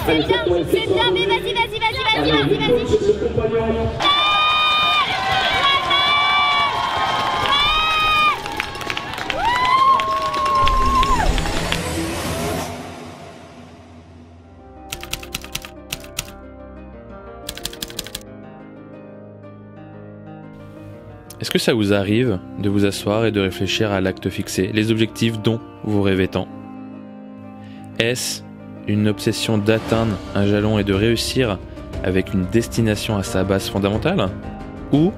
mais vas-y. Est-ce que ça vous arrive de vous asseoir et de réfléchir à l'acte fixé, les objectifs dont vous rêvez tant? Est-ce une obsession d'atteindre un jalon et de réussir avec une destination à sa base fondamentale? Ou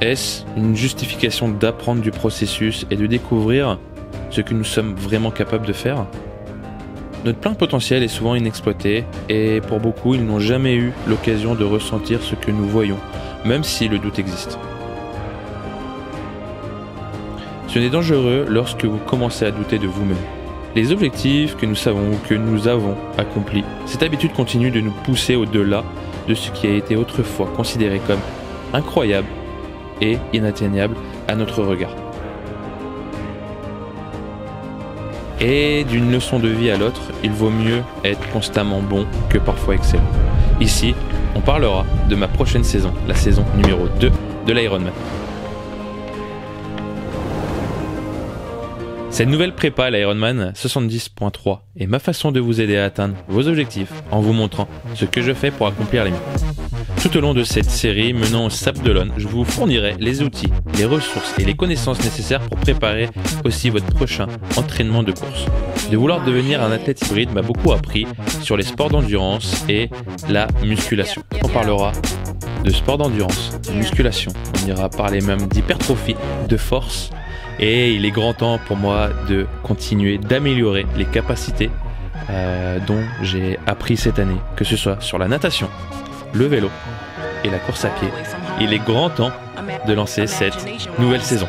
est-ce une justification d'apprendre du processus et de découvrir ce que nous sommes vraiment capables de faire? Notre plein potentiel est souvent inexploité et pour beaucoup, ils n'ont jamais eu l'occasion de ressentir ce que nous voyons, même si le doute existe. Ce n'est dangereux lorsque vous commencez à douter de vous-même. Les objectifs que nous savons ou que nous avons accomplis, cette habitude continue de nous pousser au-delà de ce qui a été autrefois considéré comme incroyable et inatteignable à notre regard. Et d'une leçon de vie à l'autre, il vaut mieux être constamment bon que parfois excellent. Ici, on parlera de ma prochaine saison, la saison numéro 2 de l'Ironman. Cette nouvelle prépa à l'Ironman 70.3 est ma façon de vous aider à atteindre vos objectifs en vous montrant ce que je fais pour accomplir les miens. Tout au long de cette série menant au Sable d'Olonne, je vous fournirai les outils, les ressources et les connaissances nécessaires pour préparer aussi votre prochain entraînement de course. De vouloir devenir un athlète hybride m'a beaucoup appris sur les sports d'endurance et la musculation. On parlera de sport d'endurance, de musculation, on ira parler même d'hypertrophie, de force. Et il est grand temps pour moi de continuer d'améliorer les capacités dont j'ai appris cette année, que ce soit sur la natation, le vélo et la course à pied. Il est grand temps de lancer cette nouvelle saison.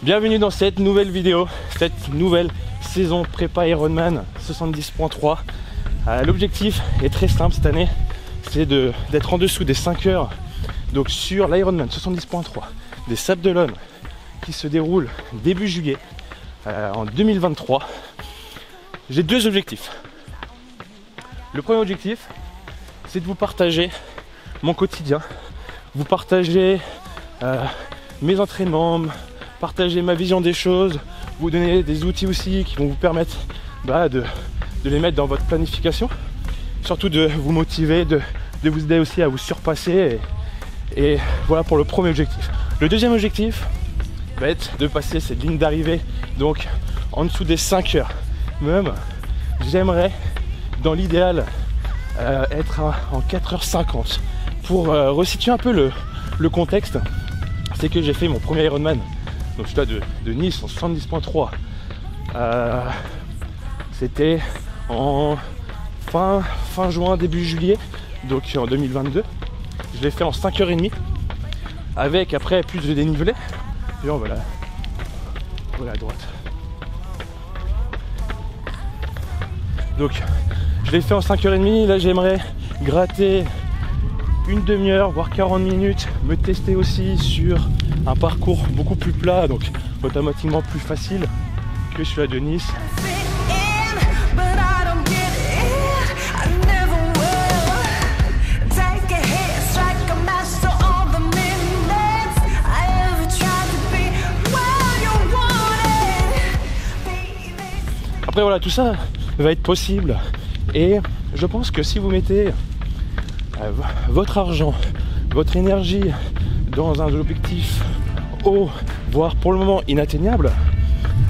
Bienvenue dans cette nouvelle vidéo, cette nouvelle saison prépa Ironman 70.3. L'objectif est très simple cette année, c'est d'être en dessous des 5 heures. Donc sur l'Ironman 70.3 des Sables d'Olonne qui se déroule début juillet en 2023. J'ai deux objectifs. Le premier objectif, c'est de vous partager mon quotidien, vous partager mes entraînements, partager ma vision des choses, vous donner des outils aussi qui vont vous permettre de les mettre dans votre planification, surtout de vous motiver, de vous aider aussi à vous surpasser et voilà pour le premier objectif. Le deuxième objectif va être de passer cette ligne d'arrivée donc en dessous des 5 heures. Même j'aimerais dans l'idéal être en 4h50. Pour resituer un peu le contexte, c'est que j'ai fait mon premier Ironman. Donc celui-là de Nice en 70.3. C'était en fin juin, début juillet, donc en 2022. Je l'ai fait en 5h30 avec après plus de dénivelé. Et on va à droite. Donc je l'ai fait en 5h30. Là j'aimerais gratter une demi-heure, voire 40 minutes, me tester aussi sur un parcours beaucoup plus plat, donc automatiquement plus facile que celui-là de Nice. Après voilà, tout ça va être possible et je pense que si vous mettez votre argent, votre énergie dans un objectif haut, voire pour le moment inatteignable,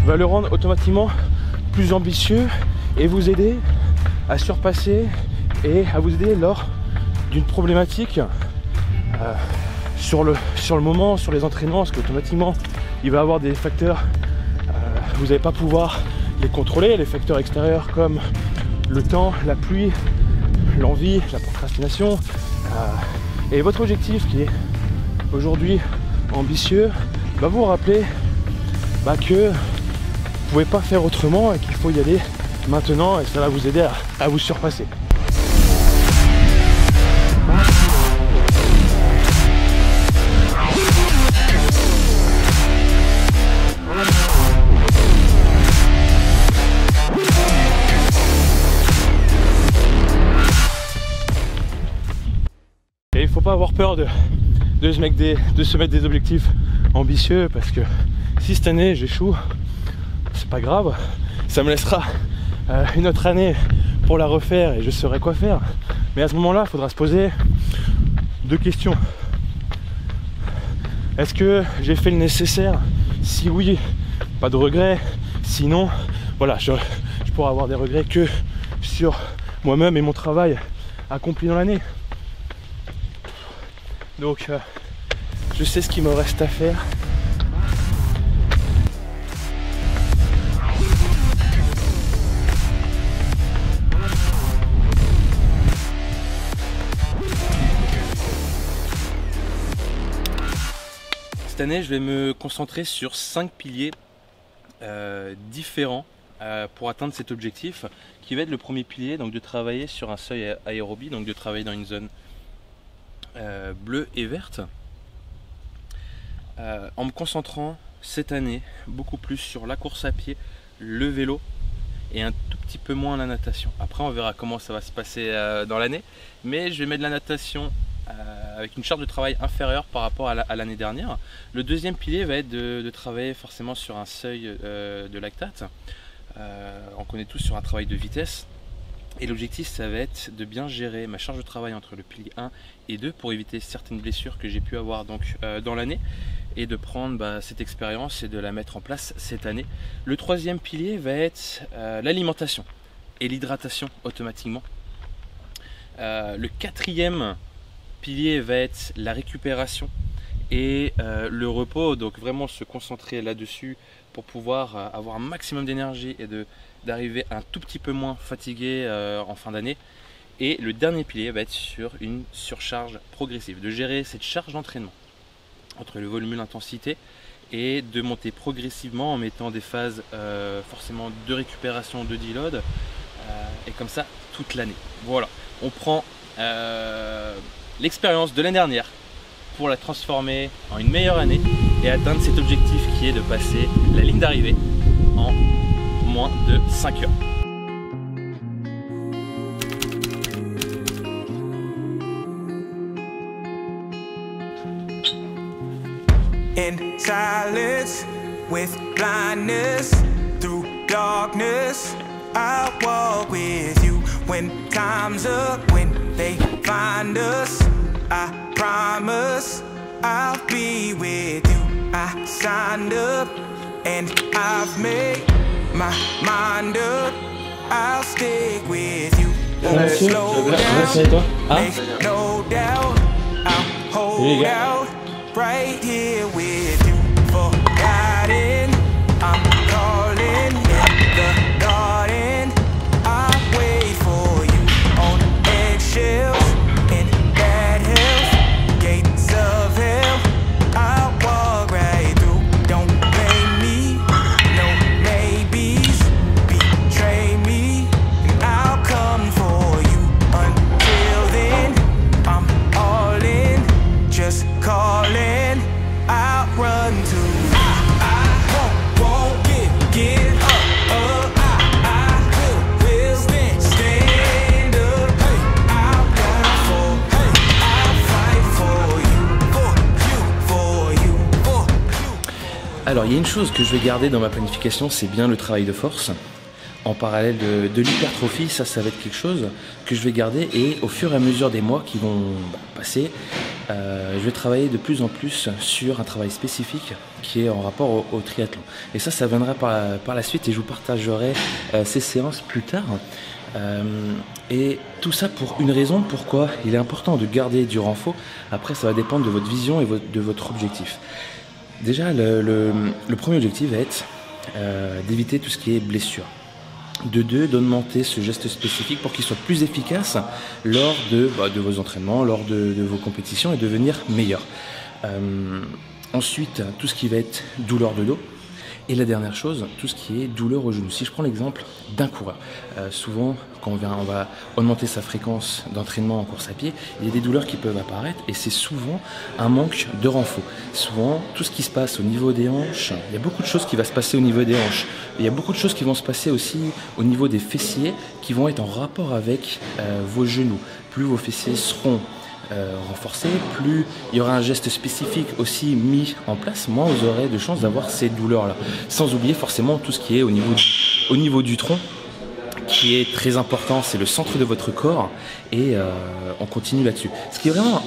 va le rendre automatiquement plus ambitieux et vous aider à surpasser et à vous aider lors d'une problématique sur le moment, sur les entraînements, parce qu'automatiquement il va y avoir des facteurs, vous n'allez pas pouvoir les contrôler, les facteurs extérieurs comme le temps, la pluie, l'envie, la procrastination, et votre objectif qui est aujourd'hui ambitieux, va vous rappeler que vous pouvez pas faire autrement et qu'il faut y aller maintenant, et ça va vous aider à vous surpasser. Et il faut pas avoir peur de se mettre des objectifs ambitieux, parce que si cette année j'échoue, c'est pas grave, ça me laissera une autre année pour la refaire et je saurai quoi faire. Mais à ce moment-là, il faudra se poser deux questions. Est-ce que j'ai fait le nécessaire? Si oui, pas de regrets. Sinon, voilà, je pourrais avoir des regrets que sur moi-même et mon travail accompli dans l'année. Donc, je sais ce qu'il me reste à faire. Cette année, je vais me concentrer sur 5 piliers différents pour atteindre cet objectif, qui va être le premier pilier, donc de travailler sur un seuil aérobie, donc de travailler dans une zone bleue et verte, en me concentrant cette année beaucoup plus sur la course à pied, le vélo et un tout petit peu moins la natation. Après on verra comment ça va se passer dans l'année, mais je vais mettre de la natation avec une charge de travail inférieure par rapport à l'année dernière. Le deuxième pilier va être de travailler forcément sur un seuil de lactate. On connaît tous sur un travail de vitesse. Et l'objectif, ça va être de bien gérer ma charge de travail entre le pilier 1 et 2 pour éviter certaines blessures que j'ai pu avoir donc, dans l'année, et de prendre cette expérience et de la mettre en place cette année. Le troisième pilier va être l'alimentation et l'hydratation automatiquement. Le quatrième pilier va être la récupération et le repos, donc vraiment se concentrer là-dessus pour pouvoir avoir un maximum d'énergie et d'arriver un tout petit peu moins fatigué en fin d'année. Et le dernier pilier va être sur une surcharge progressive, de gérer cette charge d'entraînement entre le volume et l'intensité et de monter progressivement en mettant des phases forcément de récupération, de deload, et comme ça toute l'année. Voilà, on prend l'expérience de l'année dernière pour la transformer en une meilleure année et atteindre cet objectif qui est de passer la ligne d'arrivée en moins de 5 heures. In silence, with blindness, through darkness, I'll walk with you. When time's up, when they find us, I promise I'll be with you. I signed up and I've made my mind up. I'll stick with you. Won't slow down, make no doubt. I'll hold out right here with you. Forgotten, I'm calling in the garden. I wait for you on eggshells. Alors il y a une chose que je vais garder dans ma planification, c'est bien le travail de force. En parallèle de l'hypertrophie, ça va être quelque chose que je vais garder, et au fur et à mesure des mois qui vont passer, je vais travailler de plus en plus sur un travail spécifique qui est en rapport au triathlon. Et ça viendra par la suite, et je vous partagerai ces séances plus tard. Et tout ça pour une raison, pourquoi il est important de garder du renfort. Après, ça va dépendre de votre vision et de votre objectif. Déjà, le premier objectif va être d'éviter tout ce qui est blessure. De deux, d'augmenter ce geste spécifique pour qu'il soit plus efficace lors de vos entraînements, lors de vos compétitions et devenir meilleur. Ensuite, tout ce qui va être douleur de dos. Et la dernière chose, tout ce qui est douleur au genou. Si je prends l'exemple d'un coureur, souvent quand on va augmenter sa fréquence d'entraînement en course à pied, il y a des douleurs qui peuvent apparaître et c'est souvent un manque de renfort. Souvent, tout ce qui se passe au niveau des hanches, il y a beaucoup de choses qui vont se passer au niveau des hanches. Il y a beaucoup de choses qui vont se passer aussi au niveau des fessiers qui vont être en rapport avec vos genoux. Plus vos fessiers seront renforcé, plus il y aura un geste spécifique aussi mis en place, moins vous aurez de chances d'avoir ces douleurs-là. Sans oublier forcément tout ce qui est au niveau du tronc, qui est très important, c'est le centre de votre corps, et on continue là-dessus. Ce qui est vraiment...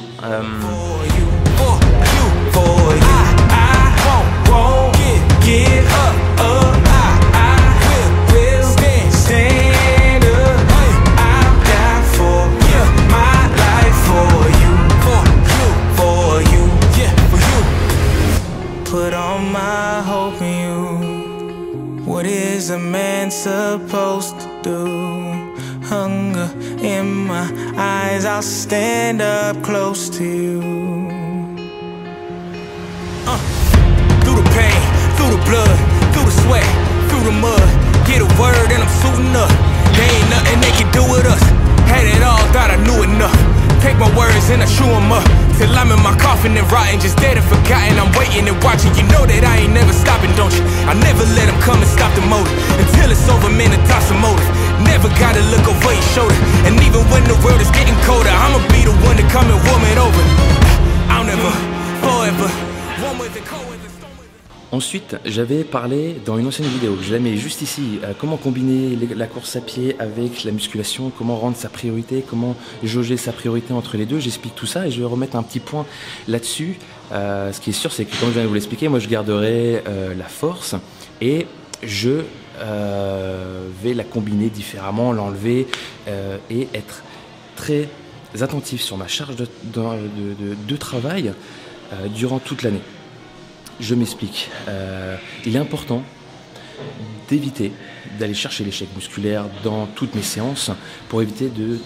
Put all my hope in you. What is a man supposed to do? Hunger in my eyes, I'll stand up close to you. Through the pain, through the blood, through the sweat, through the mud. Get a word and I'm suiting up. There ain't nothing they can do with us. Had it all, thought I knew enough. Take my words and I chew them up. Till I'm in my coffin and rotting, just dead and forgotten. I'm waiting and watching, you know that I ain't never stopping, don't you? I never let them come and stop the motive. Until it's over, man, the toss of motive. Never gotta look over your shoulder. And even when the world is getting colder, I'ma be the one to come and warm it over. I'll never, forever, one with the cold with the storm with the... Ensuite, j'avais parlé dans une ancienne vidéo, je la mets juste ici, comment combiner la course à pied avec la musculation, comment rendre sa priorité, comment jauger sa priorité entre les deux. J'explique tout ça et je vais remettre un petit point là-dessus. Ce qui est sûr, c'est que comme je viens de vous l'expliquer, moi je garderai la force et je vais la combiner différemment, l'enlever et être très attentif sur ma charge de travail durant toute l'année. Je m'explique. Il est important d'éviter d'aller chercher l'échec musculaire dans toutes mes séances pour éviter tout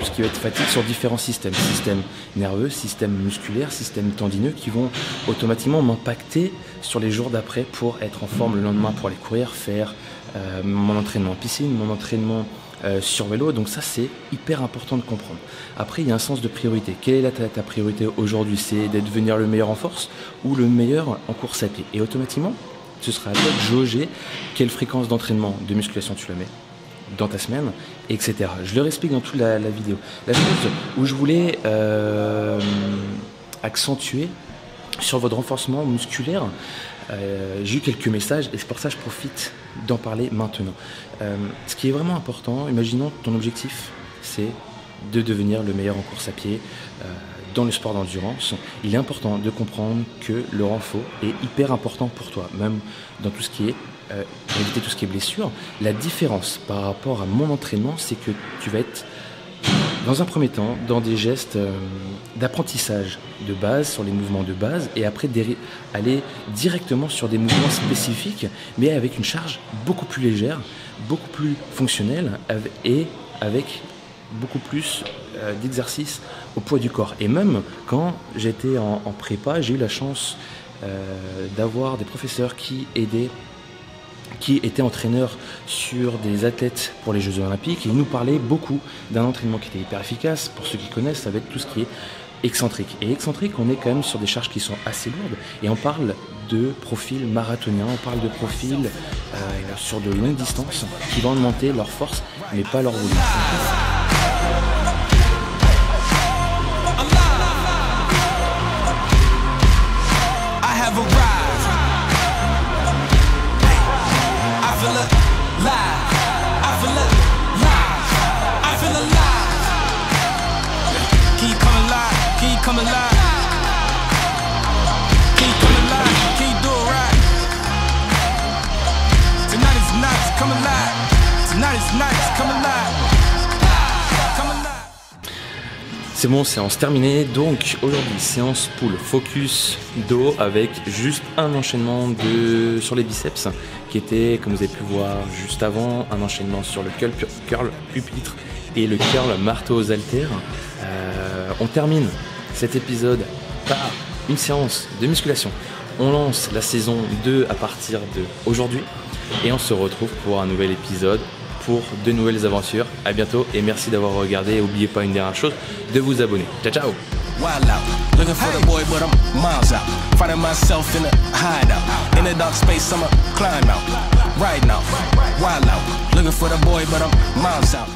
ce qui va être fatigue sur différents systèmes. Système nerveux, système musculaire, système tendineux qui vont automatiquement m'impacter sur les jours d'après pour être en forme le lendemain pour aller courir, faire mon entraînement en piscine, mon entraînement sur vélo. Donc ça, c'est hyper important de comprendre. Après, il y a un sens de priorité. Quelle est ta priorité aujourd'hui? C'est d'être devenir le meilleur en force ou le meilleur en course à pied? Et automatiquement, ce sera à toi de jauger quelle fréquence d'entraînement, de musculation tu la mets dans ta semaine, etc. Je le explique dans toute la vidéo. La chose où je voulais accentuer sur votre renforcement musculaire, j'ai eu quelques messages et c'est pour ça que je profite d'en parler maintenant. Ce qui est vraiment important, imaginons ton objectif, c'est de devenir le meilleur en course à pied dans le sport d'endurance. Il est important de comprendre que le renfort est hyper important pour toi, même dans tout ce qui est pour éviter tout ce qui est blessure. La différence par rapport à mon entraînement, c'est que tu vas être dans un premier temps dans des gestes d'apprentissage de base, sur les mouvements de base, et après aller directement sur des mouvements spécifiques, mais avec une charge beaucoup plus légère, beaucoup plus fonctionnelle et avec beaucoup plus d'exercices au poids du corps. Et même quand j'étais en prépa, j'ai eu la chance d'avoir des professeurs qui étaient entraîneurs sur des athlètes pour les Jeux Olympiques, et ils nous parlaient beaucoup d'un entraînement qui était hyper efficace. Pour ceux qui connaissent, ça va être tout ce qui est excentrique. Et excentrique, on est quand même sur des charges qui sont assez lourdes, et on parle de profils marathoniens, on parle de profils sur de longues distances qui vont augmenter leur force, mais pas leur volume. Come alive. Can you come alive? Can you do it right? Tonight is nice, come alive. Tonight is nice, come alive. C'est bon, séance terminée. Donc aujourd'hui, séance pull focus dos avec juste un enchaînement sur les biceps qui était, comme vous avez pu voir juste avant, un enchaînement sur le curl pupitre et le curl marteau aux haltères. On termine cet épisode par une séance de musculation. On lance la saison 2 à partir d'aujourd'hui et on se retrouve pour un nouvel épisode, pour de nouvelles aventures. À bientôt et merci d'avoir regardé. N'oubliez pas une dernière chose, de vous abonner. Ciao ciao. Wild out, looking for the boy, but I'm miles out. Finding myself in a hideout. In a dark space, I'ma climb out. Right now, wild out, looking for the boy, but I'm miles out.